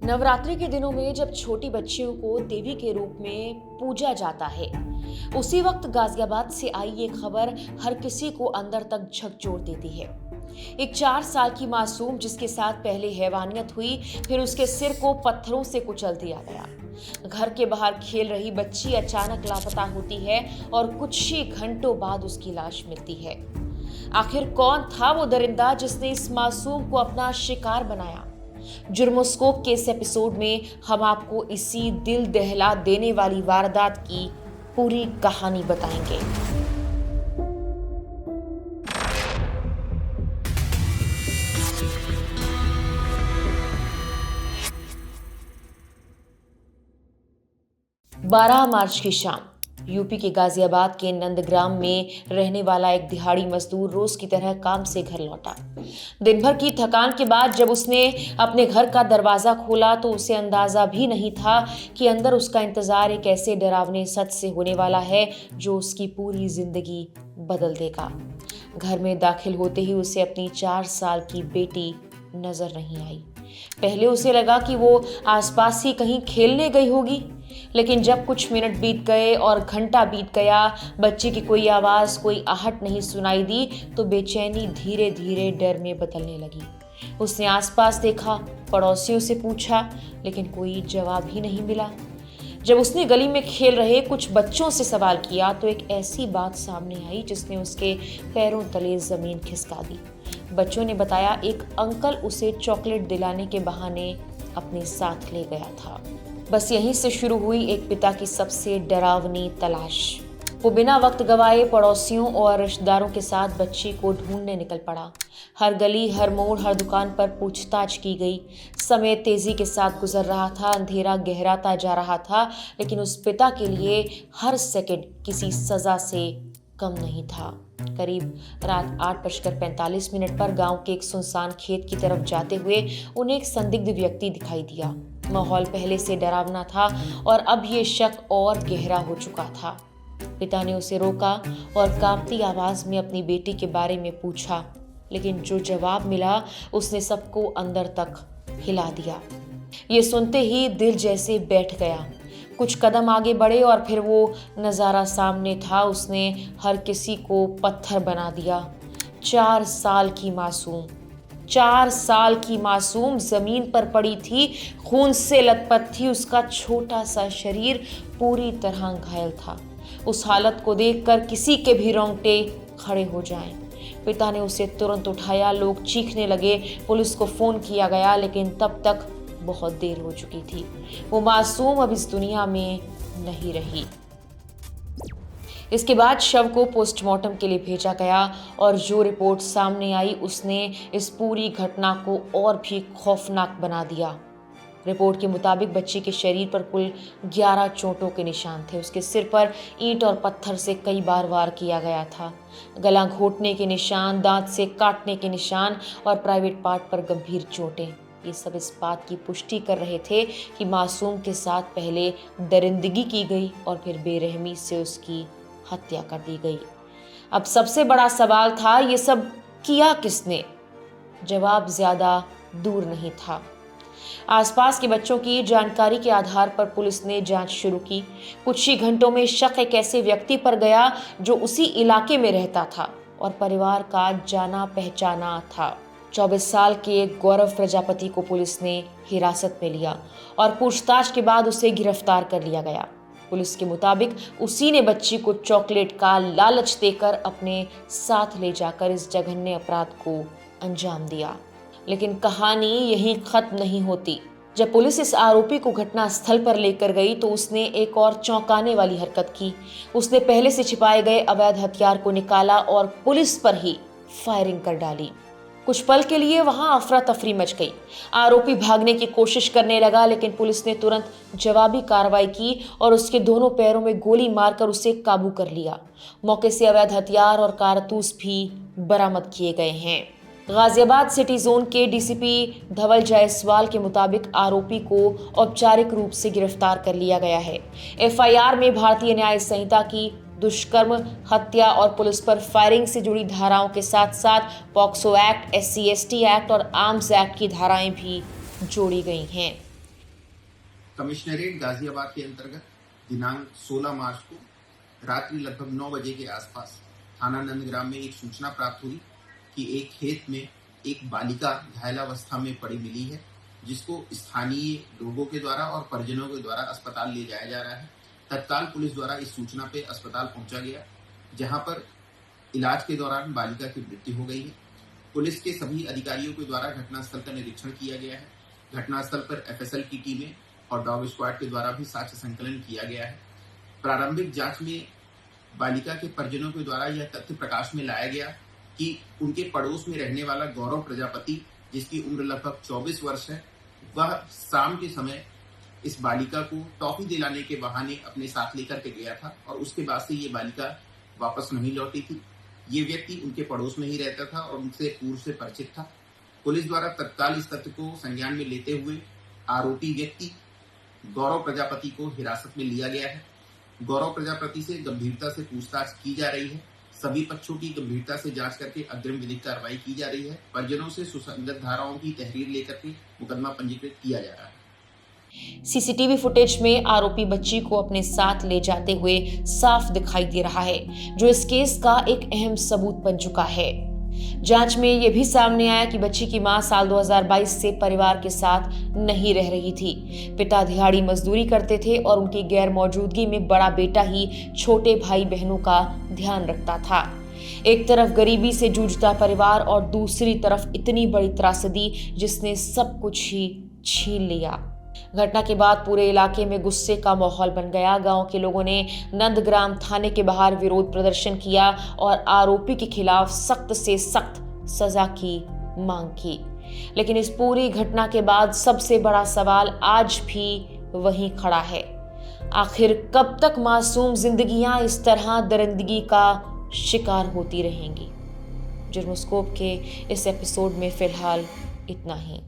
नवरात्रि के दिनों में जब छोटी बच्चियों को देवी के रूप में पूजा जाता है, उसी वक्त गाजियाबाद से आई ये खबर हर किसी को अंदर तक झकझोर देती है। एक 4 साल की मासूम जिसके साथ पहले हैवानियत हुई, फिर उसके सिर को पत्थरों से कुचल दिया गया। घर के बाहर खेल रही बच्ची अचानक लापता होती है और कुछ ही घंटों बाद उसकी लाश मिलती है। आखिर कौन था वो दरिंदा जिसने इस मासूम को अपना शिकार बनाया? जुर्मोस्कोप के इस एपिसोड में हम आपको इसी दिल दहला देने वाली वारदात की पूरी कहानी बताएंगे। 12 मार्च की शाम यूपी के गाजियाबाद के नंदग्राम में रहने वाला एक दिहाड़ी मजदूर रोज की तरह काम से घर लौटा। दिन भर की थकान के बाद जब उसने अपने घर का दरवाजा खोला तो उसे अंदाजा भी नहीं था कि अंदर उसका इंतजार एक ऐसे डरावने सच से होने वाला है जो उसकी पूरी जिंदगी बदल देगा। घर में दाखिल होते ही उसे अपनी 4 साल की बेटी नजर नहीं आई। पहले उसे लगा कि वो आसपास ही कहीं खेलने गई होगी, लेकिन जब कुछ मिनट बीत गए और घंटा बीत गया, बच्चे की कोई आवाज, कोई आहट नहीं सुनाई दी, तो बेचैनी धीरे धीरे डर में बदलने लगी। उसने आसपास देखा, पड़ोसियों से पूछा, लेकिन कोई जवाब ही नहीं मिला। जब उसने गली में खेल रहे कुछ बच्चों से सवाल किया तो एक ऐसी बात सामने आई जिसने उसके पैरों तले जमीन खिसका दी। बच्चों ने बताया एक अंकल उसे चॉकलेट दिलाने के बहाने अपने साथ ले गया था। बस यहीं से शुरू हुई एक पिता की सबसे डरावनी तलाश। वो बिना वक्त गवाए पड़ोसियों और रिश्तेदारों के साथ बच्ची को ढूंढने निकल पड़ा। हर गली, हर मोड़, हर दुकान पर पूछताछ की गई। समय तेजी के साथ गुजर रहा था, अंधेरा गहराता जा रहा था, लेकिन उस पिता के लिए हर सेकंड किसी सजा से कम नहीं था। करीब रात 8:45 पर गांव के एक सुनसान खेत की तरफ जाते हुए उन्हें एक संदिग्ध व्यक्ति दिखाई दिया। माहौल पहले से डरावना था और अब ये शक और गहरा हो चुका था। पिता ने उसे रोका और कांपती आवाज में अपनी बेटी के बारे में पूछा, लेकिन जो जवाब मिला उसने सबको अंदर तक हिला दिया। ये सुनते ही दिल जैसे बैठ गया। कुछ कदम आगे बढ़े और फिर वो नजारा सामने था। उसने हर किसी को पत्थर बना दिया। 4 साल की मासूम 4 साल की मासूम जमीन पर पड़ी थी, खून से लथपथ थी। उसका छोटा सा शरीर पूरी तरह घायल था। उस हालत को देखकर किसी के भी रोंगटे खड़े हो जाएं। पिता ने उसे तुरंत उठाया, लोग चीखने लगे, पुलिस को फोन किया गया, लेकिन तब तक बहुत देर हो चुकी थी। वो मासूम अब इस दुनिया में नहीं रही। इसके बाद शव को पोस्टमार्टम के लिए भेजा गया और जो रिपोर्ट सामने आई उसने इस पूरी घटना को और भी खौफनाक बना दिया। रिपोर्ट के मुताबिक बच्ची के शरीर पर कुल 11 चोटों के निशान थे। उसके सिर पर ईंट और पत्थर से कई बार वार किया गया था। गला घोटने के निशान, दांत से काटने के निशान और प्राइवेट पार्ट पर गंभीर चोटें। ये सब इस बात की पुष्टि कर रहे थे कि मासूम के साथ पहले दरिंदगी की गई और फिर बेरहमी से उसकी हत्या कर दी गई। अब सबसे बड़ा सवाल था, ये सब किया किसने? जवाब ज्यादा दूर नहीं था। आसपास के बच्चों की जानकारी के आधार पर पुलिस ने जांच शुरू की। कुछ ही घंटों में शक एक ऐसे व्यक्ति पर गया जो उसी इलाके में रहता था और परिवार का जाना पहचाना था। 24 साल के गौरव प्रजापति को पुलिस ने हिरासत में लिया और पूछताछ के बाद उसे गिरफ्तार कर लिया गया। पुलिस के मुताबिक उसी ने बच्ची को चॉकलेट का लालच देकर अपने साथ ले जाकर इस जघन्य अपराध को अंजाम दिया। लेकिन कहानी यहीं खत्म नहीं होती। जब पुलिस इस आरोपी को घटना स्थल पर लेकर गई तो उसने एक और चौंकाने वाली हरकत की। उसने पहले से छिपाए गए अवैध हथियार को निकाला और पुलिस पर ही फायरिंग कर डाली। कुछ पल के लिए वहां अफरा तफरी मच गई। आरोपी भागने की कोशिश करने लगा, लेकिन पुलिस ने तुरंत जवाबी कार्रवाई की और उसके दोनों पैरों में गोली मारकर उसे काबू कर लिया। मौके से अवैध हथियार और कारतूस भी बरामद किए गए हैं। गाजियाबाद सिटी जोन के डीसीपी धवल जायसवाल के मुताबिक आरोपी को औपचारिक रूप से गिरफ्तार कर लिया गया है। एफआईआर में भारतीय न्याय संहिता की दुष्कर्म, हत्या और पुलिस पर फायरिंग से जुड़ी धाराओं के साथ साथ पॉक्सो एक्ट, SC/ST एक्ट और आर्म्स एक्ट की धाराएं भी जोड़ी गई हैं। कमिश्नरेट गाजियाबाद के अंतर्गत दिनांक 16 मार्च को रात्रि लगभग 9 बजे के आसपास थाना नंदग्राम में एक सूचना प्राप्त हुई कि एक खेत में एक बालिका घायलावस्था में पड़ी मिली है, जिसको स्थानीय लोगों के द्वारा और परिजनों के द्वारा अस्पताल ले जाया जा रहा है। तत्काल पुलिस द्वारा इस सूचना पे अस्पताल पहुंचा गया, जहां पर इलाज के दौरान बालिका की मृत्यु हो गई है। पुलिस के सभी अधिकारियों के द्वारा घटनास्थल का निरीक्षण किया गया है। घटनास्थल पर एफएसएल की टीमें और डॉग स्क्वाड के द्वारा भी साक्ष्य संकलन किया गया है। प्रारंभिक जांच में बालिका के परिजनों के द्वारा यह तथ्य प्रकाश में लाया गया कि उनके पड़ोस में रहने वाला गौरव प्रजापति, जिसकी उम्र लगभग 24 वर्ष है, वह शाम के समय इस बालिका को टॉफी दिलाने के बहाने अपने साथ लेकर के गया था और उसके बाद से ये बालिका वापस नहीं लौटी थी। ये व्यक्ति उनके पड़ोस में ही रहता था और उनसे पूर्व से परिचित था। पुलिस द्वारा तत्काल इस तथ्य को संज्ञान में लेते हुए आरोपी व्यक्ति गौरव प्रजापति को हिरासत में लिया गया है। गौरव प्रजापति से गंभीरता से पूछताछ की जा रही है। सभी पक्षों की गंभीरता से जांच करके अग्रिम विधिक कार्रवाई की जा रही है। परिजनों से सुसंगत धाराओं की तहरीर लेकर के मुकदमा पंजीकृत किया जा रहा है। सीसीटीवी फुटेज में आरोपी बच्ची को अपने साथ ले जाते हुए साफ दिखाई दे रहा है, जो इस केस का एक अहम सबूत बन चुका है। जांच में यह भी सामने आया कि बच्ची की मां साल 2022 से परिवार के साथ नहीं रह रही थी। पिता दिहाड़ी मजदूरी करते थे और उनकी गैर मौजूदगी में बड़ा बेटा ही छोटे भाई बहनों का ध्यान रखता था। एक तरफ गरीबी से जूझता परिवार और दूसरी तरफ इतनी बड़ी त्रासदी जिसने सब कुछ ही छीन लिया। घटना के बाद पूरे इलाके में गुस्से का माहौल बन गया। गांव के लोगों ने नंदग्राम थाने के बाहर विरोध प्रदर्शन किया और आरोपी के खिलाफ सख्त से सख्त सजा की मांग की। लेकिन इस पूरी घटना के बाद सबसे बड़ा सवाल आज भी वहीं खड़ा है। आखिर कब तक मासूम जिंदगियां इस तरह दरिंदगी का शिकार होती रहेंगी? जुर्मस्कोप के इस एपिसोड में फिलहाल इतना ही।